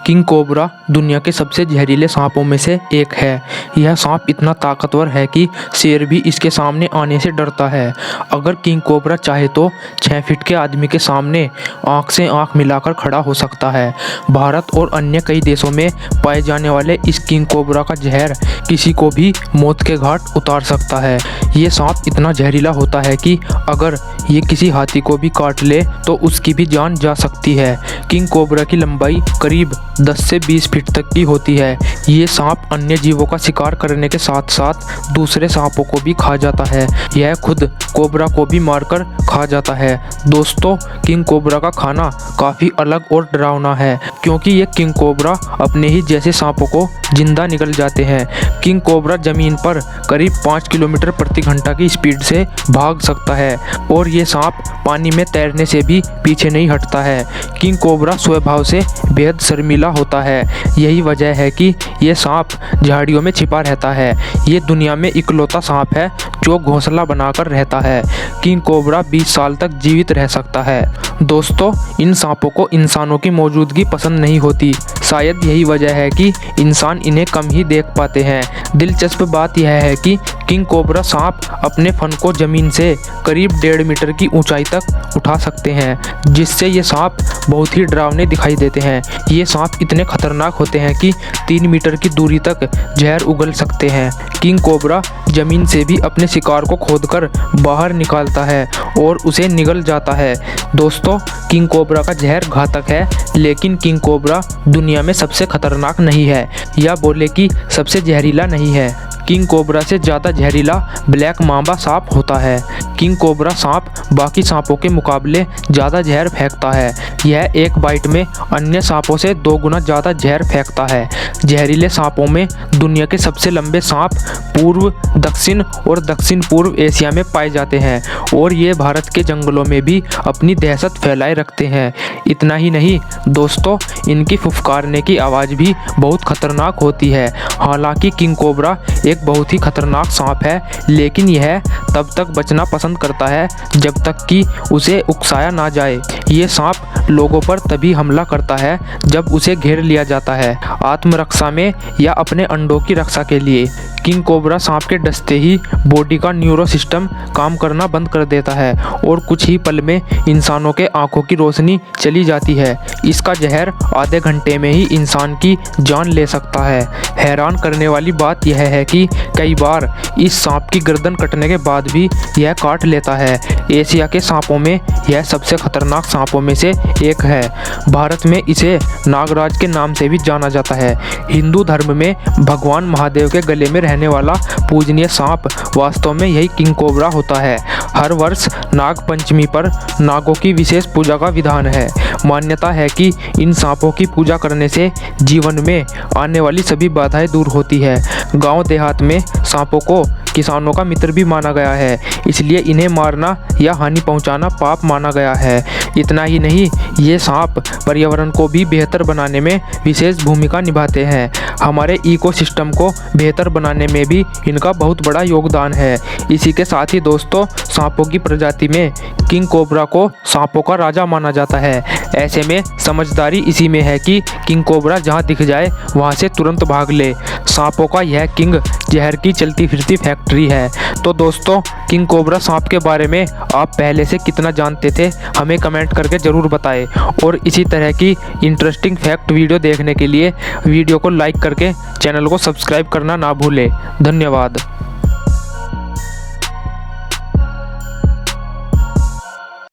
King cobra दुनिया के सबसे जहरीले सांपों में से एक है। यह सांप इतना ताकतवर है कि शेर भी इसके सामने आने से डरता है। अगर किंग कोबरा चाहे तो 6 फीट के आदमी के सामने आंख से आंख मिलाकर खड़ा हो सकता है। भारत और अन्य कई देशों में पाए जाने वाले इस किंग कोबरा का जहर किसी को भी मौत के घाट उतार सकता है। ये सांप इतना जहरीला होता है कि अगर ये किसी हाथी को भी काट ले तो उसकी भी जान जा सकती है। किंग कोबरा की लंबाई करीब 10 से 20 फीट तक की होती है। ये सांप अन्य जीवों का शिकार करने के साथ साथ दूसरे सांपों को भी खा जाता है। यह खुद कोबरा को भी मारकर खा जाता है। दोस्तों, किंग कोबरा का खाना काफ़ी अलग और डरावना है, क्योंकि ये किंग कोबरा अपने ही जैसे सांपों को जिंदा निगल जाते हैं। किंग कोबरा जमीन पर करीब 5 किलोमीटर प्रति घंटा की स्पीड से भाग सकता है और ये सांप पानी में तैरने से भी पीछे नहीं हटता है। किंग कोबरा स्वभाव से बेहद शर्मीला होता है। यही वजह है कि ये सांप झाड़ियों में छिपा रहता है। ये दुनिया में इकलौता सांप है जो घोंसला बनाकर रहता है। किंग कोबरा 20 साल तक जीवित रह सकता है। दोस्तों, इन सांपों को इंसानों की मौजूदगी पसंद नहीं होती। शायद यही वजह है कि इंसान इन्हें कम ही देख पाते हैं। दिलचस्प बात यह है कि किंग कोबरा सांप अपने फन को जमीन से करीब 1.5 मीटर की ऊंचाई तक उठा सकते हैं, जिससे ये सांप बहुत ही डरावने दिखाई देते हैं। ये सांप इतने खतरनाक होते हैं कि 3 मीटर की दूरी तक जहर उगल सकते हैं। किंग कोबरा जमीन से भी अपने शिकार को खोदकर बाहर निकालता है और उसे निगल जाता है। दोस्तों, किंग कोबरा का जहर घातक है, लेकिन किंग कोबरा दुनिया में सबसे खतरनाक नहीं है, या बोले कि सबसे जहरीला नहीं है। किंग कोबरा से ज़्यादा जहरीला ब्लैक मांबा सांप होता है। किंग कोबरा सांप बाकी सांपों के मुकाबले ज़्यादा जहर फेंकता है। यह एक बाइट में अन्य सांपों से 2 गुना ज़्यादा जहर फेंकता है। जहरीले सांपों में दुनिया के सबसे लंबे सांप पूर्व, दक्षिण और दक्षिण पूर्व एशिया में पाए जाते हैं और ये भारत के जंगलों में भी अपनी दहशत फैलाए रखते हैं। इतना ही नहीं दोस्तों, इनकी फुफकारने की आवाज़ भी बहुत खतरनाक होती है। हालांकि किंग कोबरा एक बहुत ही खतरनाक सांप है, लेकिन यह तब तक बचना पसंद करता है जब तक कि उसे उकसाया ना जाए। ये सांप लोगों पर तभी हमला करता है जब उसे घेर लिया जाता है, आत्मरक्षा में या अपने अंडों की रक्षा के लिए। किंग कोबरा सांप के डसते ही बॉडी का न्यूरो सिस्टम काम करना बंद कर देता है और कुछ ही पल में इंसानों के आंखों की रोशनी चली जाती है। इसका जहर आधे घंटे में ही इंसान की जान ले सकता है। हैरान करने वाली बात यह है कि कई बार इस सांप की गर्दन कटने के बाद भी यह काट लेता है। एशिया के सांपों में यह सबसे खतरनाक सांपों में से एक है। भारत में इसे नागराज के नाम से भी जाना जाता है। हिंदू धर्म में भगवान महादेव के गले में रहने वाला पूजनीय सांप वास्तव में यही किंग कोबरा होता है। हर वर्ष नाग पंचमी पर नागों की विशेष पूजा का विधान है। मान्यता है कि इन सांपों की पूजा करने से जीवन में आने वाली सभी बाधाएं दूर होती है। गांव देहात में सांपों को किसानों का मित्र भी माना गया है, इसलिए इन्हें मारना या हानि पहुंचाना पाप माना गया है। इतना ही नहीं, ये सांप पर्यावरण को भी बेहतर बनाने में विशेष भूमिका निभाते हैं। हमारे इकोसिस्टम को बेहतर बनाने में भी इनका बहुत बड़ा योगदान है। इसी के साथ ही दोस्तों, सांपों की प्रजाति में किंग कोबरा को सांपों का राजा माना जाता है। ऐसे में समझदारी इसी में है कि किंग कोबरा जहां दिख जाए वहां से तुरंत भाग ले। सांपों का यह किंग जहर की चलती फिरती फैक्ट्री है। तो दोस्तों, किंग कोबरा सांप के बारे में आप पहले से कितना जानते थे, हमें कमेंट करके ज़रूर बताएं। और इसी तरह की इंटरेस्टिंग फैक्ट वीडियो देखने के लिए वीडियो को लाइक करके चैनल को सब्सक्राइब करना ना भूलें। धन्यवाद।